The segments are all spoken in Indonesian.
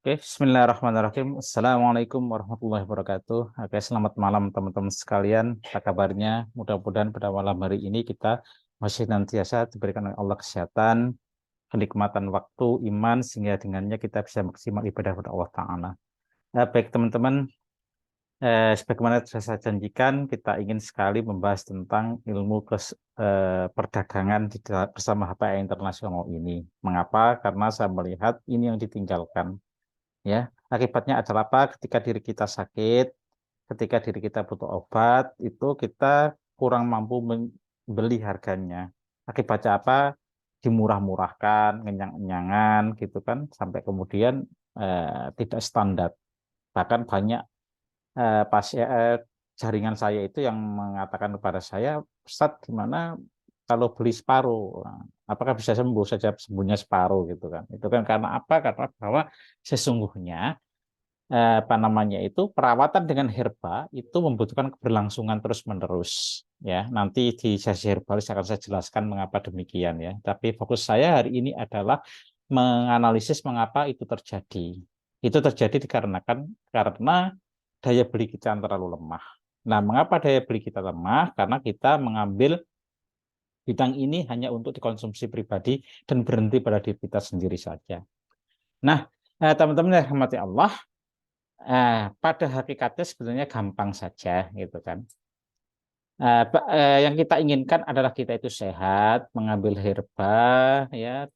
Oke, Bismillahirrahmanirrahim. Assalamualaikum warahmatullahi wabarakatuh. Oke, selamat malam teman-teman sekalian. Apa kabarnya? Mudah-mudahan pada malam hari ini kita masih nantiasa diberikan oleh Allah kesehatan, kenikmatan waktu, iman, sehingga dengannya kita bisa maksimal ibadah kepada Allah Ta'ala. Baik teman-teman, sebagaimana saya janjikan, kita ingin sekali membahas tentang ilmu perdagangan bersama HPA Internasional ini. Mengapa? Karena saya melihat ini yang ditinggalkan. Ya, akibatnya adalah apa? Ketika diri kita sakit, ketika diri kita butuh obat, itu kita kurang mampu membeli harganya. Akibatnya apa? Dimurah-murahkan, ngenyang-ngenyangan, gitu kan, sampai kemudian tidak standar. Bahkan banyak pasien jaringan saya itu yang mengatakan kepada saya, Ustaz, gimana kalau beli separuh? Apakah bisa sembuh saja sembuhnya separuh gitu kan? Itu kan karena apa? Karena bahwa sesungguhnya apa namanya itu perawatan dengan herba itu membutuhkan keberlangsungan terus-menerus ya. Nanti di sesi herbalis akan saya jelaskan mengapa demikian ya. Tapi fokus saya hari ini adalah menganalisis mengapa itu terjadi. Itu terjadi dikarenakan karena daya beli kita yang terlalu lemah. Nah, mengapa daya beli kita lemah? Karena kita mengambil bidang ini hanya untuk dikonsumsi pribadi dan berhenti pada diri kita sendiri saja. Nah, teman-teman yang rahmati Allah, pada hakikatnya sebenarnya gampang saja gitu kan. Yang kita inginkan adalah kita itu sehat, mengambil herba, ya.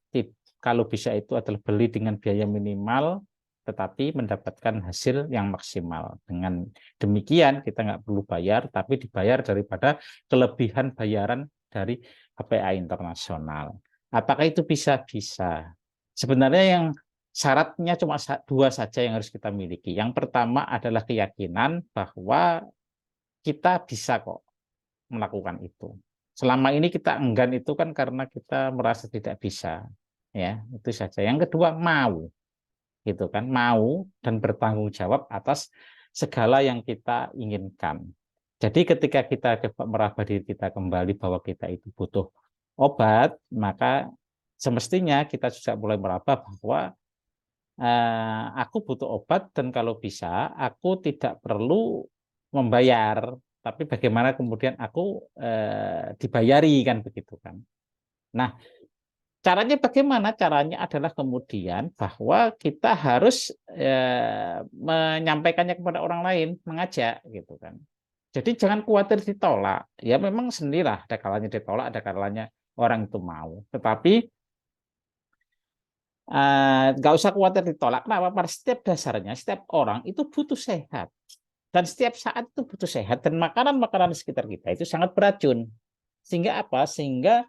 Kalau bisa itu adalah beli dengan biaya minimal, tetapi mendapatkan hasil yang maksimal. Dengan demikian kita nggak perlu bayar, tapi dibayar daripada kelebihan bayaran dari HPA Internasional. Apakah itu bisa? Bisa. Sebenarnya yang syaratnya cuma dua saja yang harus kita miliki. Yang pertama adalah keyakinan bahwa kita bisa kok melakukan itu. Selama ini kita enggan itu kan karena kita merasa tidak bisa, ya itu saja. Yang kedua mau, gitu kan, mau dan bertanggung jawab atas segala yang kita inginkan. Jadi ketika kita coba meraba diri kita kembali bahwa kita itu butuh obat, maka semestinya kita juga mulai meraba bahwa aku butuh obat dan kalau bisa aku tidak perlu membayar, tapi bagaimana kemudian aku dibayari kan begitu kan. Nah, caranya bagaimana? Caranya adalah kemudian bahwa kita harus menyampaikannya kepada orang lain, mengajak gitu kan. Jadi jangan khawatir ditolak. Ya memang sendirilah, ada kalanya ditolak, ada kalanya orang itu mau. Tetapi nggak usah khawatir ditolak. Kenapa? Pada setiap dasarnya, setiap orang itu butuh sehat. Dan setiap saat itu butuh sehat. Dan makanan-makanan di sekitar kita itu sangat beracun. Sehingga apa? Sehingga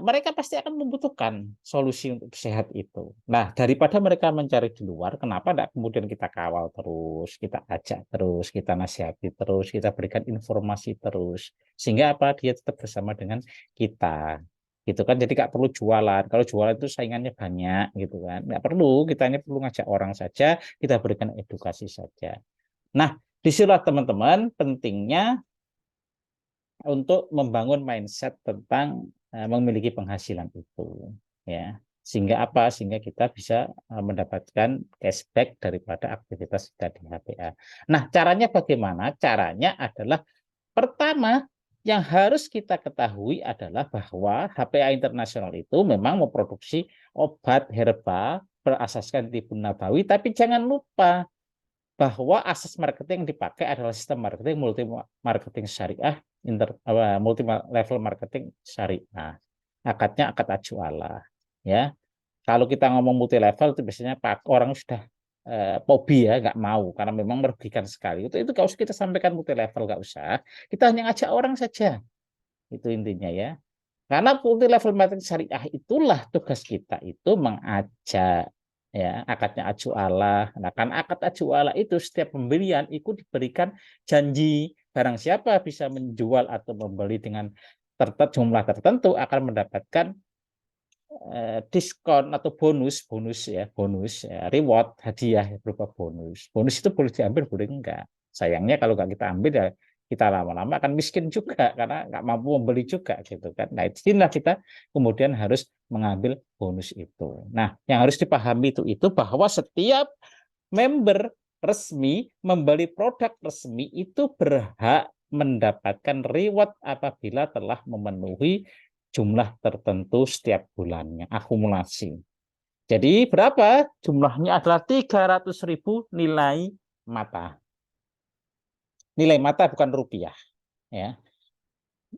mereka pasti akan membutuhkan solusi untuk sehat itu. Nah, daripada mereka mencari di luar, kenapa tidak kemudian kita kawal terus, kita ajak terus, kita nasihati terus, kita berikan informasi terus. Sehingga apa? Dia tetap bersama dengan kita. Gitu kan, jadi nggak perlu jualan. Kalau jualan itu saingannya banyak gitu kan. Nggak perlu, kita hanya perlu ngajak orang saja, kita berikan edukasi saja. Nah, disitulah teman-teman pentingnya untuk membangun mindset tentang memiliki penghasilan itu, ya. Sehingga apa? Sehingga kita bisa mendapatkan cashback daripada aktivitas kita di HPA. Nah, caranya bagaimana? Caranya adalah pertama yang harus kita ketahui adalah bahwa HPA Internasional itu memang memproduksi obat herba berasaskan tibun nabawi, tapi jangan lupa bahwa asas marketing yang dipakai adalah sistem marketing multi marketing syariah, multi level marketing syariah. Akadnya akad ajualah, ya. Kalau kita ngomong multi level itu biasanya orang sudah fobi ya, nggak mau karena memang merugikan sekali. Itu nggak usah kita sampaikan multi level, nggak usah. Kita hanya ngajak orang saja. Itu intinya ya. Karena multi level marketing syariah itulah tugas kita itu mengajak, ya, akadnya aju Allah. Nah, kan akad aju Allah itu setiap pembelian itu diberikan janji barang siapa bisa menjual atau membeli dengan jumlah tertentu akan mendapatkan diskon atau bonus ya, reward, hadiah berupa bonus. Bonus itu boleh diambil boleh enggak. Sayangnya kalau enggak kita ambil ya kita lama-lama akan miskin juga karena nggak mampu membeli juga gitu kan. Nah, inilah kita kemudian harus mengambil bonus itu. Nah, yang harus dipahami itu bahwa setiap member resmi membeli produk resmi itu berhak mendapatkan reward apabila telah memenuhi jumlah tertentu setiap bulannya, akumulasi. Jadi berapa? Jumlahnya adalah 300.000 nilai mata. Nilai mata bukan rupiah. Ya.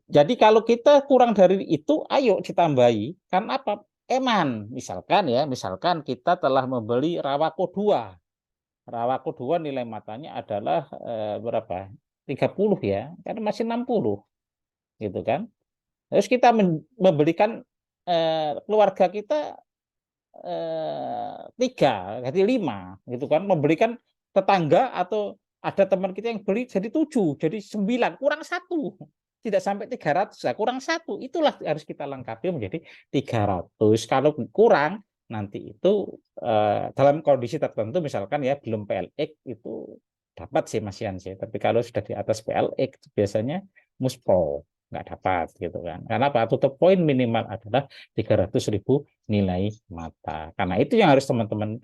Jadi kalau kita kurang dari itu, ayo ditambahi. Karena apa? Eman. Misalkan kita telah membeli Rawako 2. Rawako 2 nilai matanya adalah berapa? 30 ya. Karena masih 60 gitu kan. Terus kita membelikan keluarga kita 3, jadi 5 gitu kan. Memberikan tetangga atau ada teman kita yang beli jadi 7, jadi 9, kurang 1. Tidak sampai 300, kurang 1. Itulah harus kita lengkapi menjadi 300. Kalau kurang nanti itu dalam kondisi tertentu misalkan ya belum PLX itu dapat sih Mas Yan sih. Tapi kalau sudah di atas PLX biasanya muspro nggak dapat gitu kan. Karena apa? Tutup poin minimal adalah 300.000 nilai mata. Karena itu yang harus teman-teman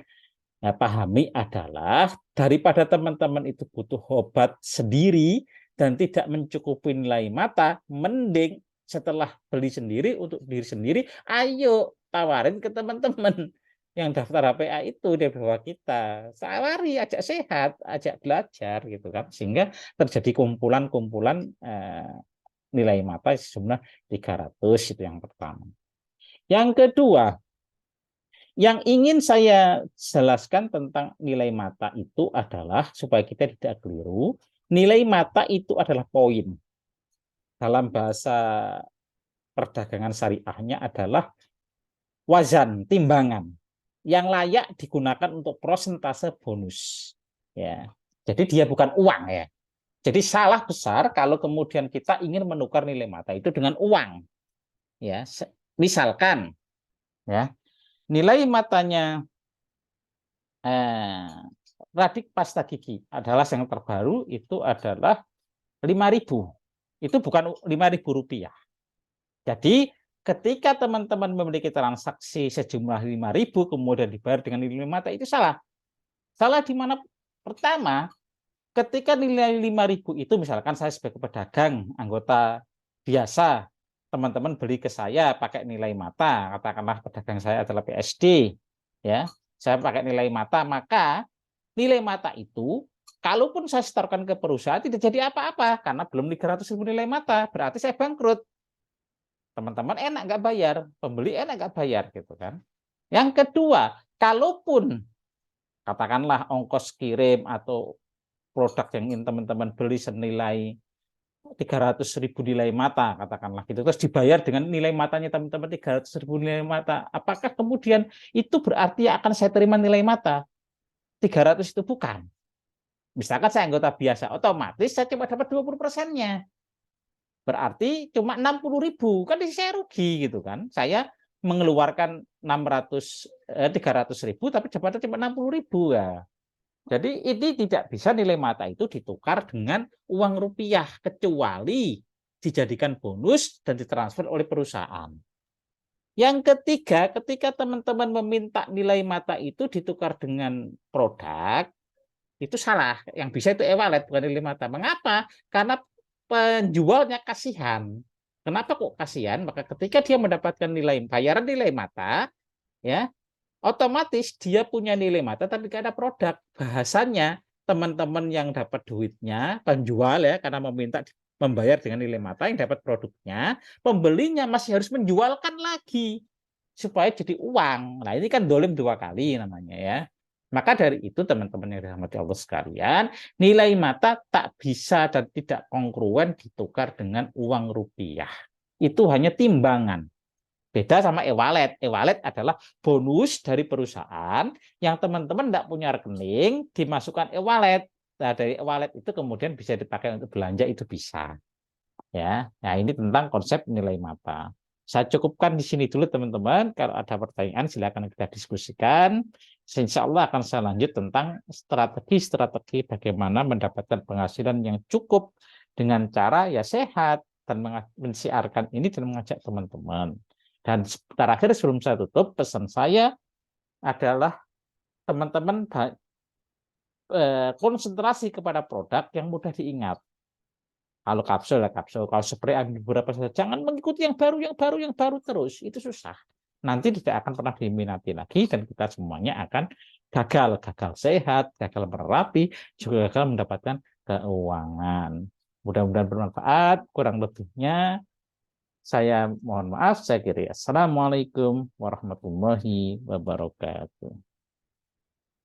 pahami adalah daripada teman-teman itu butuh obat sendiri dan tidak mencukupi nilai mata, mending setelah beli sendiri untuk diri sendiri, ayo tawarin ke teman-teman yang daftar HPA itu di bawah kita. Tawari, ajak sehat, ajak belajar gitu kan. Sehingga terjadi kumpulan-kumpulan nilai mata sejumlah 300 itu yang pertama. Yang kedua, yang ingin saya jelaskan tentang nilai mata itu adalah supaya kita tidak keliru, nilai mata itu adalah poin. Dalam bahasa perdagangan syariahnya adalah wazan, timbangan yang layak digunakan untuk persentase bonus. Ya. Jadi dia bukan uang ya. Jadi salah besar kalau kemudian kita ingin menukar nilai mata itu dengan uang. Ya, misalkan ya, nilai matanya Radik pasta gigi adalah yang terbaru itu adalah 5.000. Itu bukan 5.000 rupiah. Jadi ketika teman-teman memiliki transaksi sejumlah 5.000 kemudian dibayar dengan nilai mata itu salah. Salah di mana? Pertama, ketika nilai 5.000 itu misalkan saya sebagai pedagang anggota biasa, teman-teman beli ke saya pakai nilai mata, katakanlah pedagang saya adalah PSD, ya, saya pakai nilai mata, maka nilai mata itu kalaupun saya setorkan ke perusahaan tidak jadi apa-apa karena belum 300.000 nilai mata, berarti saya bangkrut. Teman-teman enak nggak bayar, pembeli enak nggak bayar gitu kan. Yang kedua, kalaupun katakanlah ongkos kirim atau produk yang ingin teman-teman beli senilai 300.000 nilai mata, katakanlah gitu, terus dibayar dengan nilai matanya teman-teman 300.000 nilai mata, apakah kemudian itu berarti akan saya terima nilai mata 300 itu? Bukan. Misalkan saya anggota biasa, otomatis saya cuma dapat 20%-nya. Berarti cuma 60.000, kan saya rugi gitu kan. Saya mengeluarkan 300.000 tapi dapatnya cuma 60.000 ya. Jadi ini tidak bisa nilai mata itu ditukar dengan uang rupiah kecuali dijadikan bonus dan ditransfer oleh perusahaan. Yang ketiga, ketika teman-teman meminta nilai mata itu ditukar dengan produk, itu salah. Yang bisa itu e-wallet bukan nilai mata. Mengapa? Karena penjualnya kasihan. Kenapa kok kasihan? Maka ketika dia mendapatkan bayaran nilai mata, ya otomatis dia punya nilai mata tapi tidak ada produk. Bahasanya teman-teman yang dapat duitnya, penjual ya, karena membayar dengan nilai mata yang dapat produknya, pembelinya masih harus menjualkan lagi supaya jadi uang. Nah ini kan dolim 2 kali namanya ya. Maka dari itu teman-teman yang dirahmati Allah sekalian, nilai mata tak bisa dan tidak kongruen ditukar dengan uang rupiah. Itu hanya timbangan. Beda sama e-wallet. E-wallet adalah bonus dari perusahaan yang teman-teman tidak punya rekening, dimasukkan e-wallet. Nah, dari e-wallet itu kemudian bisa dipakai untuk belanja, itu bisa. Ya, nah ini tentang konsep nilai mata. Saya cukupkan di sini dulu teman-teman. Kalau ada pertanyaan silakan kita diskusikan. Insya Allah akan saya lanjut tentang strategi-strategi bagaimana mendapatkan penghasilan yang cukup dengan cara ya sehat dan mensiarkan ini dan mengajak teman-teman. Dan terakhir sebelum saya tutup, pesan saya adalah teman-teman konsentrasi kepada produk yang mudah diingat. Kalau kapsul ya kapsul, kalau spray ambil beberapa saja. Jangan mengikuti yang baru, yang baru terus. Itu susah. Nanti tidak akan pernah diminati lagi dan kita semuanya akan gagal sehat, gagal merapi, juga gagal mendapatkan keuangan. Mudah-mudahan bermanfaat. Kurang lebihnya saya mohon maaf. Saya kira Assalamualaikum warahmatullahi wabarakatuh.